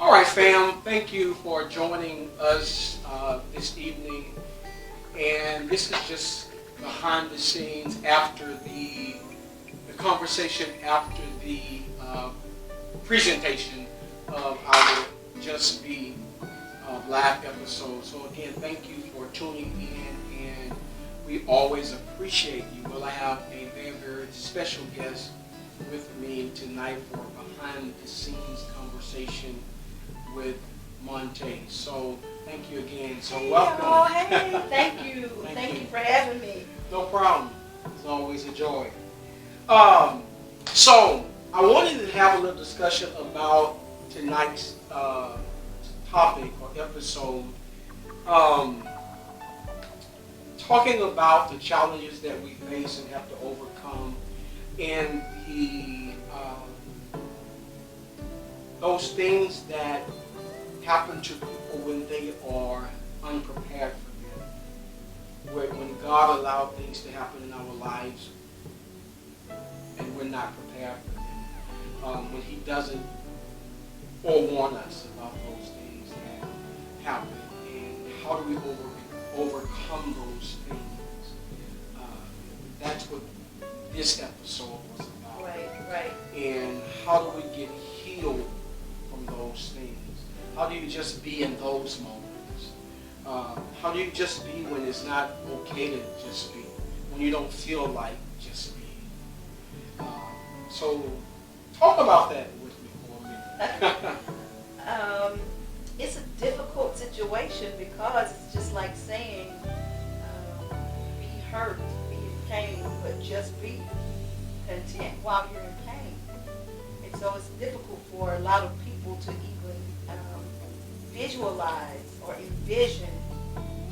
All right, fam. Thank you for joining us this evening. And this is just behind the scenes after the conversation after the presentation of our Just Be live episode. So again, thank you for tuning in, and we always appreciate you. Well, I have a very, very special guest with me tonight for a behind the scenes conversation with Monte. So thank you again. So welcome. Oh, hey, thank you. Thank you for having me. No problem. It's always a joy. So I wanted to have a little discussion about tonight's topic or episode. Talking about the challenges that we face and have to overcome, and those things that happen to people when they are unprepared for them. When God allowed things to happen in our lives and we're not prepared for them. When He doesn't forewarn us about those things that happen. And how do we overcome those things? That's what this episode was about. Right. And how do we get healed from those things? How do you just be in those moments? How do you just be when it's not okay to just be? When you don't feel like just being? So talk about that with me for a minute. It's a difficult situation because it's just like saying, be hurt, be in pain, but just be content while you're in pain. And so it's difficult for a lot of people to even visualize or envision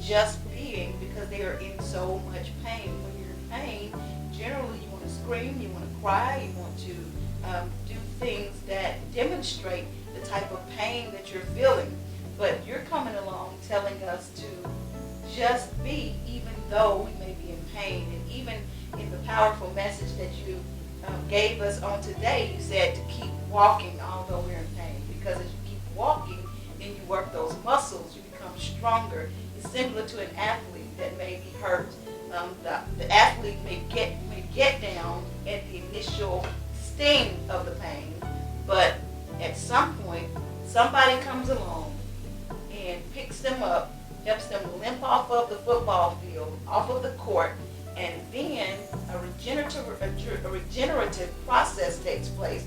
just being, because they are in so much pain. When you're in pain, generally you want to scream, you want to cry, you want to do things that demonstrate the type of pain that you're feeling. But you're coming along telling us to just be, even though we may be in pain. And even in the powerful message that you gave us on today, you said to keep walking although we're in pain. Because as you keep walking, then you work those muscles, you become stronger. It's similar to an athlete that may be hurt. The athlete may get down at the initial sting of the pain, but at some point, somebody comes along and picks them up, helps them limp off of the football field, off of the court, and then a regenerative process takes place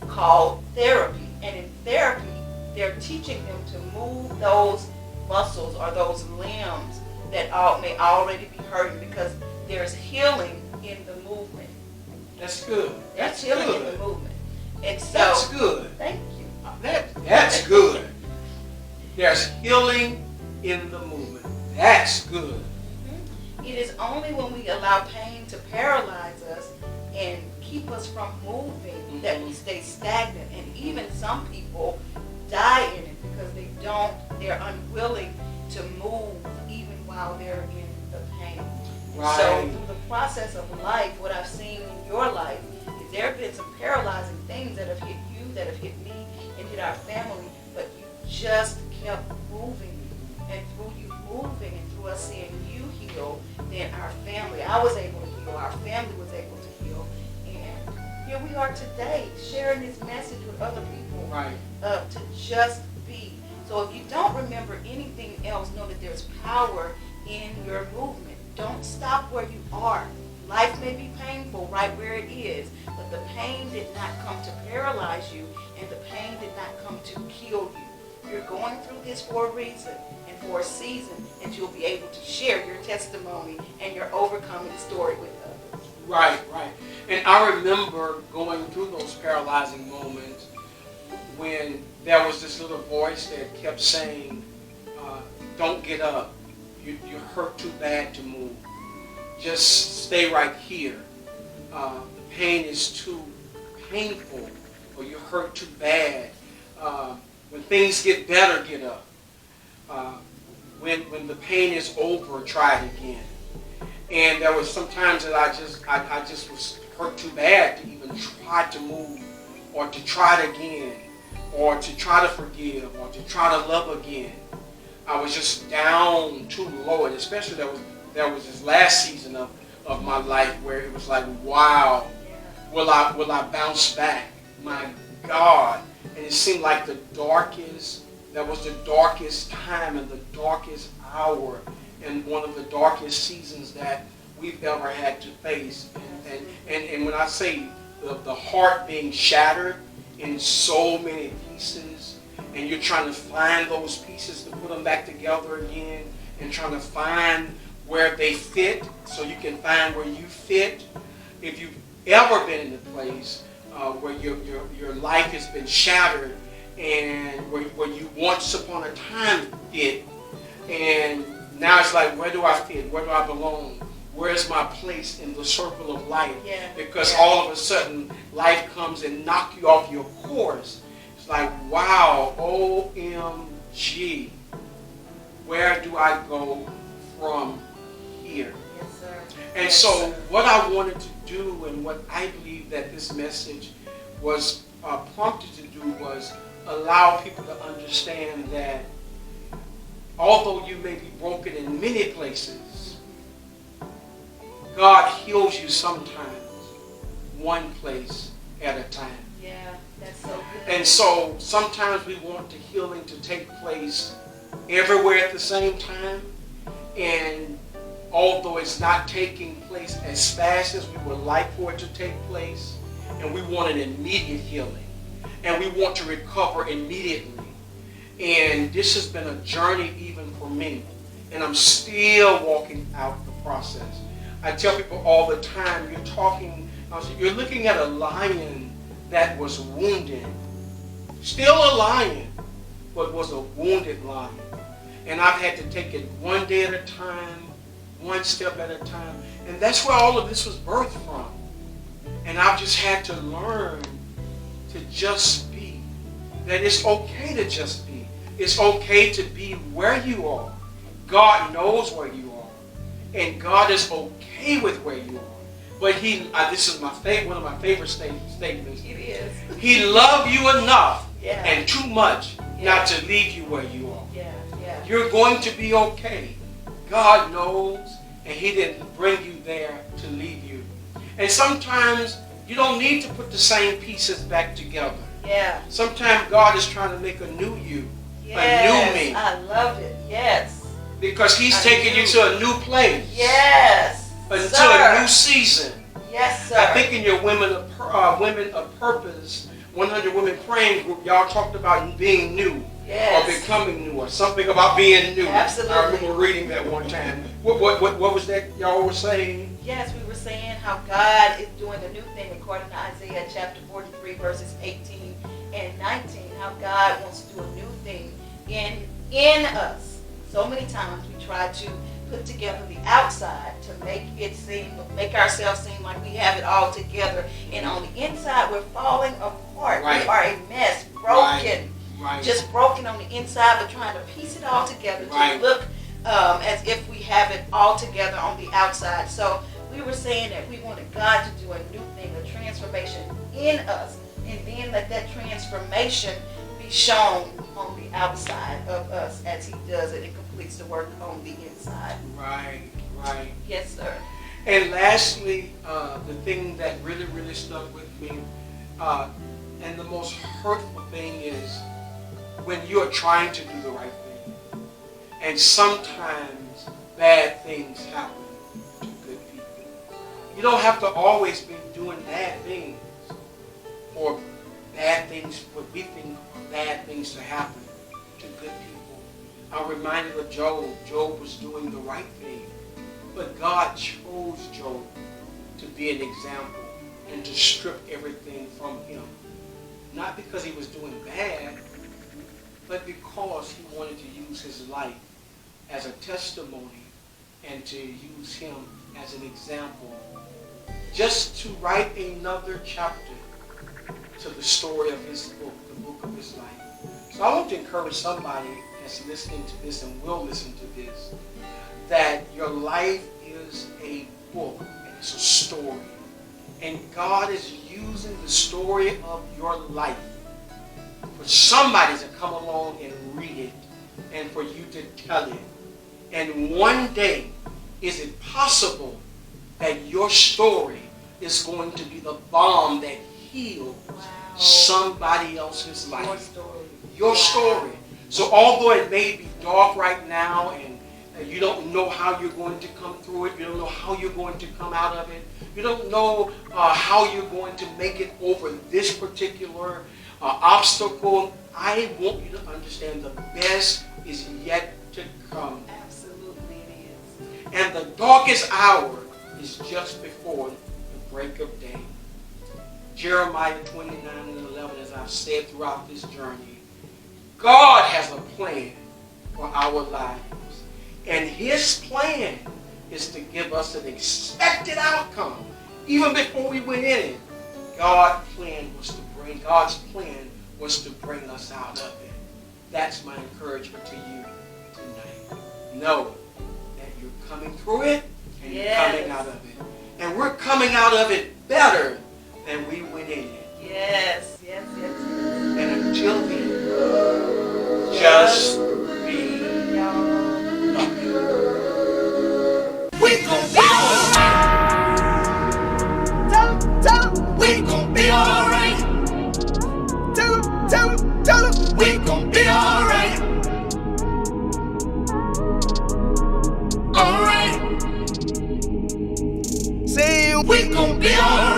called therapy. And in therapy, they're teaching them to move those muscles or those limbs that may already be hurting, because there's healing in the movement. That's good. There's healing in the movement. And so, that's good. Thank you. That's good. There's healing in the movement. That's good. Mm-hmm. It is only when we allow pain to paralyze us and keep us from moving that we stay stagnant. And even some people die in it because they're unwilling to move even while they're in the pain. Right. So through the process of life, what I've seen in your life is there have been some paralyzing things that have hit you, that have hit me, and hit our family, but you just kept moving. And through you moving and through us seeing you heal, then our family, I was able to heal, our family was able to heal. And here we are today, sharing this message with other people. Right. To just be. So if you don't remember anything else, know that there's power in your movement. Don't stop where you are. Life may be painful right where it is, but the pain did not come to paralyze you, and the pain did not come to kill you. You're going through this for a reason and for a season, and you'll be able to share your testimony and your overcoming story with others. Right. And I remember going through those paralyzing moments when there was this little voice that kept saying, don't get up. You're hurt too bad to move. Just stay right here. The pain is too painful, or you're hurt too bad. When things get better, get up. When the pain is over, try it again. And there was some times that I just was hurt too bad to even try to move or to try it again. or to try to forgive or to try to love again. I was just down too low, and especially there was this last season of my life where it was like, wow, will I bounce back? My God. And it seemed like that was the darkest time and the darkest hour and one of the darkest seasons that we've ever had to face. And when I say the heart being shattered in so many pieces, and you're trying to find those pieces to put them back together again, and trying to find where they fit so you can find where you fit. If you've ever been in a place where your life has been shattered and where you once upon a time fit, and now it's like, where do I fit? Where do I belong? Where's my place in the circle of life? Because all of a sudden life comes and knock you off your course. It's like, wow, OMG, where do I go from here? Yes, sir. And Yes, so sir. what I wanted to do, and what I believe that this message was prompted to do, was allow people to understand that although you may be broken in many places, God heals you sometimes one place at a time. Yeah, that's so good. And so sometimes we want the healing to take place everywhere at the same time. And although it's not taking place as fast as we would like for it to take place, and we want an immediate healing, and we want to recover immediately. And this has been a journey even for me. And I'm still walking out the process. I tell people all the time, you're looking at a lion that was wounded. Still a lion, but was a wounded lion. And I've had to take it one day at a time, one step at a time. And that's where all of this was birthed from. And I've just had to learn to just be. That it's okay to just be. It's okay to be where you are. God knows where you are. And God is okay with where you are. But this is one of my favorite statements. It is. He loved you enough Yeah. and too much not to leave you where you are. Yeah, yeah. You're going to be okay. God knows, and He didn't bring you there to leave you. And sometimes you don't need to put the same pieces back together. Yeah. Sometimes God is trying to make a new you, Yes, a new me. I love it. Yes. Because He's taking you to a new place, Yes. into sir. a new season. Yes, sir. I think in your Women of Purpose, 100 Women Praying group, y'all talked about being new. Yes. Or becoming new, or something about being new. Absolutely. I remember reading that one time. What was that y'all were saying? Yes, we were saying how God is doing a new thing according to Isaiah chapter 43 verses 18 and 19. How God wants to do a new thing in us. So many times we try to put together the outside to make ourselves seem like we have it all together, and on the inside we're falling apart. Right. We are a mess, broken. Right. Just broken on the inside, but trying to piece it all together to Right. look as if we have it all together on the outside. So we were saying that we wanted God to do a new thing, a transformation in us, and then let that transformation be shown on the outside of us as He does it and completes the work on the inside. Right, right. Yes, sir. And lastly, the thing that really, really stuck with me, and the most hurtful thing is when you are trying to do the right thing, and sometimes bad things happen to good people. You don't have to always be doing bad things for what we think are bad things to happen to good people. I'm reminded of Job. Job was doing the right thing, but God chose Job to be an example and to strip everything from him. Not because he was doing bad, but because He wanted to use his life as a testimony and to use him as an example, just to write another chapter to the story of his book, the book of his life. So I want to encourage somebody that's listening to this and will listen to this, that your life is a book and it's a story. And God is using the story of your life for somebody to come along and read it and for you to tell it. And one day, is it possible that your story is going to be the balm that heals somebody else's life? Your story. Your story. So although it may be dark right now and you don't know how you're going to come through it, you don't know how you're going to come out of it, you don't know how you're going to make it over this particular obstacle, I want you to understand the best is yet to come. Absolutely it is. And the darkest hour is just before the break of day. Jeremiah 29:11, as I've said throughout this journey, God has a plan for our lives. And his plan is to give us an expected outcome. Even before we went in it, God's plan was to bring us out of it. That's my encouragement to you tonight. Know that you're coming through it and you're coming out of it. And we're coming out of it better than we went in it. Yes. And until then, just be lucky. We gon' be alright. Tell 'em. We gon' be alright. Tell 'em. We gon' be alright. Alright. Say we gon' be alright.